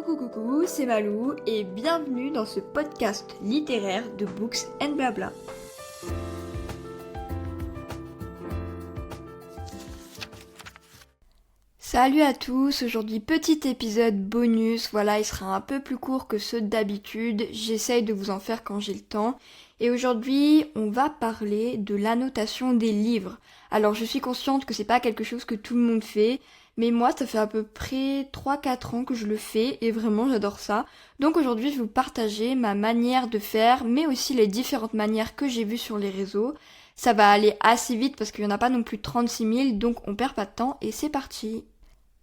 Coucou, c'est Malou et bienvenue dans ce podcast littéraire de Books and Blabla. Salut à tous, aujourd'hui petit épisode bonus, voilà il sera un peu plus court que ceux d'habitude, j'essaye de vous en faire quand j'ai le temps. Et aujourd'hui on va parler de l'annotation des livres. Alors je suis consciente que c'est pas quelque chose que tout le monde fait, mais moi ça fait à peu près 3-4 ans que je le fais et vraiment j'adore ça. Donc aujourd'hui je vais vous partager ma manière de faire, mais aussi les différentes manières que j'ai vues sur les réseaux. Ça va aller assez vite parce qu'il n'y en a pas non plus 36 000, donc on perd pas de temps et c'est parti.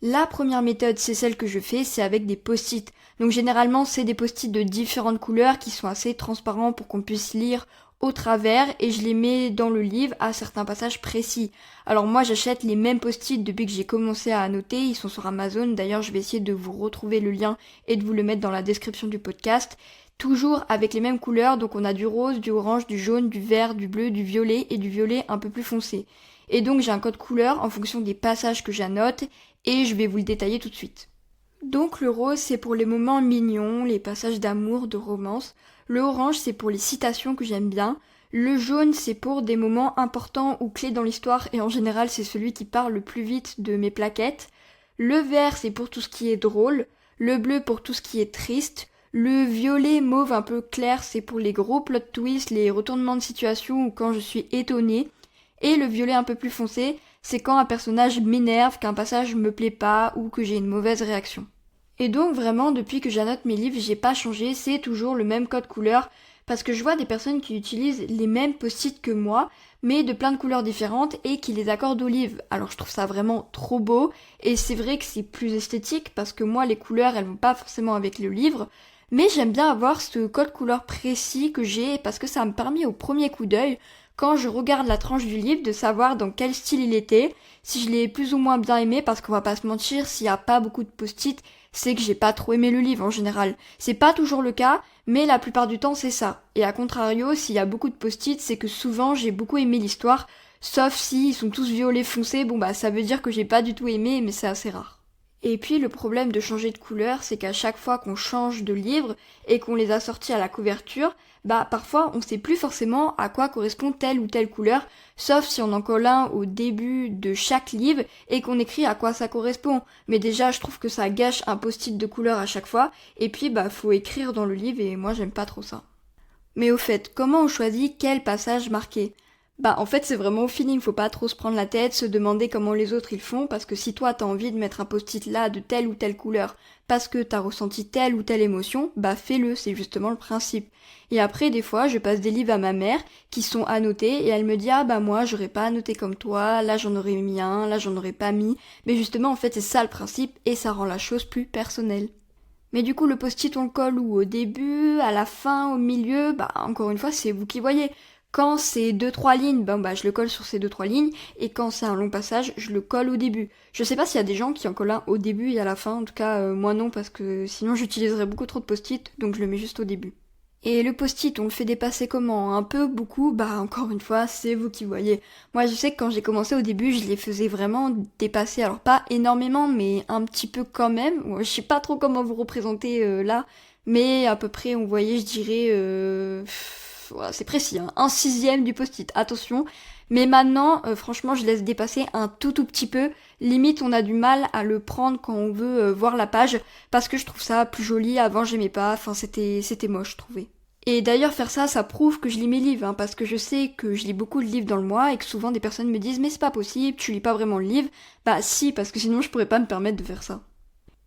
La première méthode, c'est celle que je fais, c'est avec des post-it. Donc généralement, c'est des post-it de différentes couleurs qui sont assez transparents pour qu'on puisse lire au travers et je les mets dans le livre à certains passages précis. Alors moi, j'achète les mêmes post-it depuis que j'ai commencé à annoter, ils sont sur Amazon. D'ailleurs, je vais essayer de vous retrouver le lien et de vous le mettre dans la description du podcast. Toujours avec les mêmes couleurs, donc on a du rose, du orange, du jaune, du vert, du bleu, du violet et du violet un peu plus foncé. Et donc j'ai un code couleur en fonction des passages que j'annote et je vais vous le détailler tout de suite. Donc le rose c'est pour les moments mignons, les passages d'amour, de romance. Le orange c'est pour les citations que j'aime bien. Le jaune c'est pour des moments importants ou clés dans l'histoire et en général c'est celui qui parle le plus vite de mes plaquettes. Le vert c'est pour tout ce qui est drôle. Le bleu pour tout ce qui est triste. Le violet mauve un peu clair c'est pour les gros plot twists, les retournements de situation ou quand je suis étonnée. Et le violet un peu plus foncé, c'est quand un personnage m'énerve, qu'un passage me plaît pas ou que j'ai une mauvaise réaction. Et donc vraiment, depuis que j'annote mes livres, j'ai pas changé, c'est toujours le même code couleur, parce que je vois des personnes qui utilisent les mêmes post-it que moi, mais de plein de couleurs différentes et qui les accordent aux livres. Alors je trouve ça vraiment trop beau, et c'est vrai que c'est plus esthétique, parce que moi les couleurs elles vont pas forcément avec le livre, mais j'aime bien avoir ce code couleur précis que j'ai, parce que ça me permet au premier coup d'œil, quand je regarde la tranche du livre, de savoir dans quel style il était, si je l'ai plus ou moins bien aimé, parce qu'on va pas se mentir, s'il y a pas beaucoup de post-it, c'est que j'ai pas trop aimé le livre en général. C'est pas toujours le cas, mais la plupart du temps c'est ça. Et à contrario, s'il y a beaucoup de post-it, c'est que souvent j'ai beaucoup aimé l'histoire, sauf si ils sont tous violets foncés, bon bah ça veut dire que j'ai pas du tout aimé, mais c'est assez rare. Et puis le problème de changer de couleur, c'est qu'à chaque fois qu'on change de livre et qu'on les a sortis à la couverture, bah parfois on sait plus forcément à quoi correspond telle ou telle couleur, sauf si on en colle un au début de chaque livre et qu'on écrit à quoi ça correspond. Mais déjà je trouve que ça gâche un post-it de couleur à chaque fois, et puis bah faut écrire dans le livre et moi j'aime pas trop ça. Mais au fait, comment on choisit quel passage marquer ? Bah en fait c'est vraiment au feeling, faut pas trop se prendre la tête, se demander comment les autres ils font, parce que si toi t'as envie de mettre un post-it là de telle ou telle couleur, parce que t'as ressenti telle ou telle émotion, bah fais-le, c'est justement le principe. Et après des fois je passe des livres à ma mère qui sont annotés et elle me dit ah bah moi j'aurais pas annoté comme toi, là j'en aurais mis un, là j'en aurais pas mis, mais justement en fait c'est ça le principe et ça rend la chose plus personnelle. Mais du coup le post-it on le colle où au début, à la fin, au milieu, bah encore une fois c'est vous qui voyez. Quand c'est 2-3 lignes, je le colle sur ces 2-3 lignes, et quand c'est un long passage, je le colle au début. Je sais pas s'il y a des gens qui en collent un au début et à la fin, en tout cas moi non, parce que sinon j'utiliserais beaucoup trop de post-it, donc je le mets juste au début. Et le post-it, on le fait dépasser comment ? Un peu, beaucoup, bah encore une fois, c'est vous qui voyez. Moi je sais que quand j'ai commencé au début, je les faisais vraiment dépasser, alors pas énormément, mais un petit peu quand même. Je sais pas trop comment vous représenter là, mais à peu près on voyait, je dirais... Voilà, c'est précis, hein, 1/6 du post-it, attention. Mais maintenant, franchement, je laisse dépasser un tout petit peu. Limite, on a du mal à le prendre quand on veut voir la page, parce que je trouve ça plus joli. Avant, j'aimais pas, enfin, c'était moche, je trouvais. Et d'ailleurs, faire ça, ça prouve que je lis mes livres, hein, parce que je sais que je lis beaucoup de livres dans le mois, et que souvent des personnes me disent « Mais c'est pas possible, tu lis pas vraiment le livre ». Bah si, parce que sinon je pourrais pas me permettre de faire ça.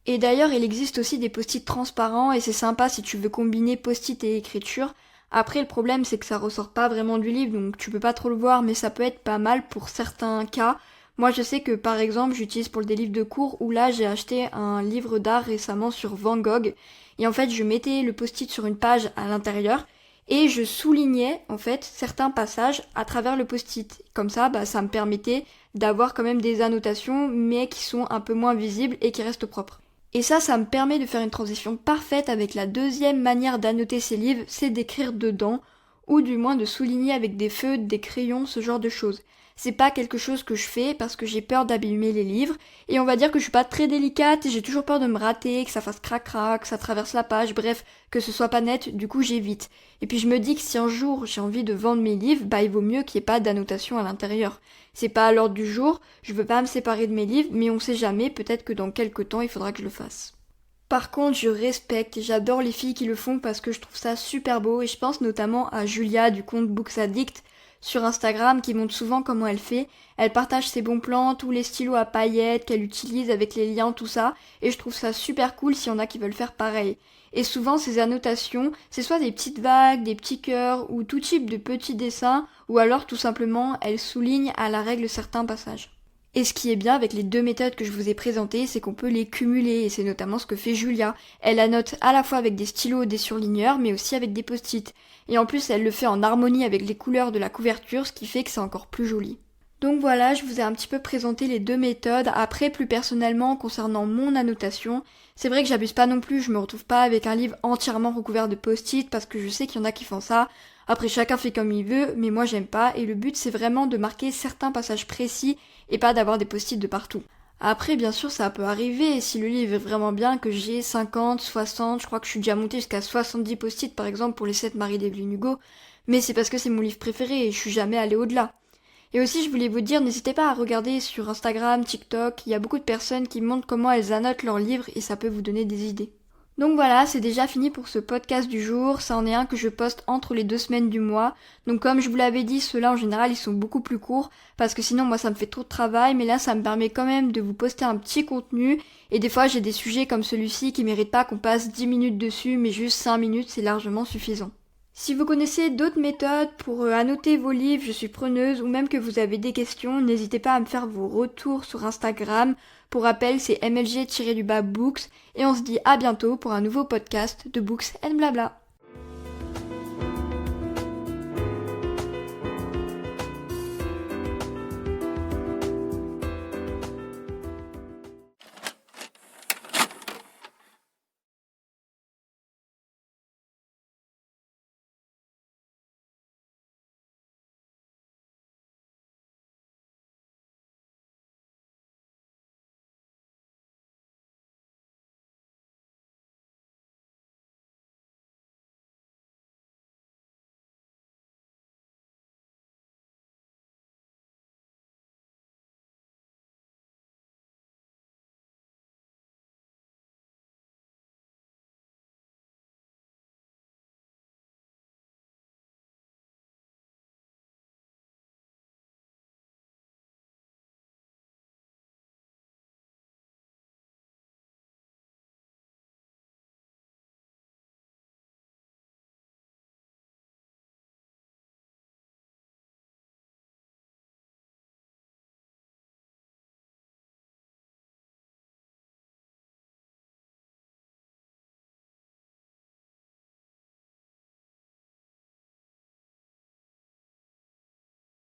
Et d'ailleurs, il existe aussi des post-it transparents, et c'est sympa si tu veux combiner post-it et écriture. Après, le problème, c'est que ça ressort pas vraiment du livre, donc tu peux pas trop le voir, mais ça peut être pas mal pour certains cas. Moi, je sais que, par exemple, j'utilise pour des livres de cours, où là, j'ai acheté un livre d'art récemment sur Van Gogh, et en fait, je mettais le post-it sur une page à l'intérieur, et je soulignais, en fait, certains passages à travers le post-it. Comme ça, ça me permettait d'avoir quand même des annotations, mais qui sont un peu moins visibles et qui restent propres. Et ça me permet de faire une transition parfaite avec la deuxième manière d'annoter ces livres, c'est d'écrire dedans, ou du moins de souligner avec des feutres, des crayons, ce genre de choses. c'est pas quelque chose que je fais parce que j'ai peur d'abîmer les livres, et on va dire que je suis pas très délicate, et j'ai toujours peur de me rater, que ça fasse crac-crac, que ça traverse la page, bref, que ce soit pas net, du coup j'évite. Et puis je me dis que si un jour j'ai envie de vendre mes livres, il vaut mieux qu'il y ait pas d'annotation à l'intérieur. C'est pas à l'ordre du jour, je veux pas me séparer de mes livres, mais on sait jamais, peut-être que dans quelques temps il faudra que je le fasse. Par contre, je respecte et j'adore les filles qui le font parce que je trouve ça super beau, et je pense notamment à Julia du compte Books Addict sur Instagram qui montre souvent comment elle fait. Elle partage ses bons plans, tous les stylos à paillettes qu'elle utilise avec les liens, tout ça, et je trouve ça super cool s'il y en a qui veulent faire pareil. Et souvent ces annotations, c'est soit des petites vagues, des petits cœurs ou tout type de petits dessins, ou alors tout simplement elle souligne à la règle certains passages. Et ce qui est bien avec les deux méthodes que je vous ai présentées, c'est qu'on peut les cumuler, et c'est notamment ce que fait Julia. Elle annote à la fois avec des stylos, des surligneurs, mais aussi avec des post-it. Et en plus, elle le fait en harmonie avec les couleurs de la couverture, ce qui fait que c'est encore plus joli. Donc voilà, je vous ai un petit peu présenté les deux méthodes. Après, plus personnellement, concernant mon annotation, c'est vrai que j'abuse pas non plus, je me retrouve pas avec un livre entièrement recouvert de post-it, parce que je sais qu'il y en a qui font ça. Après, chacun fait comme il veut, mais moi j'aime pas, et le but c'est vraiment de marquer certains passages précis, et pas d'avoir des post-it de partout. Après, bien sûr, ça peut arriver, si le livre est vraiment bien, que j'ai 50, 60, je crois que je suis déjà montée jusqu'à 70 post-it par exemple pour les 7 maris d'Evelyne Hugo, mais c'est parce que c'est mon livre préféré et je suis jamais allée au-delà. Et aussi, je voulais vous dire, n'hésitez pas à regarder sur Instagram, TikTok, il y a beaucoup de personnes qui montrent comment elles annotent leurs livres et ça peut vous donner des idées. Donc voilà, c'est déjà fini pour ce podcast du jour, ça en est un que je poste entre les 2 semaines du mois. Donc comme je vous l'avais dit, ceux-là en général ils sont beaucoup plus courts parce que sinon moi ça me fait trop de travail, mais là ça me permet quand même de vous poster un petit contenu et des fois j'ai des sujets comme celui-ci qui méritent pas qu'on passe 10 minutes dessus, mais juste 5 minutes c'est largement suffisant. Si vous connaissez d'autres méthodes pour annoter vos livres, je suis preneuse, ou même que vous avez des questions, n'hésitez pas à me faire vos retours sur Instagram. Pour rappel, c'est mlg-books, et on se dit à bientôt pour un nouveau podcast de Books and Blabla.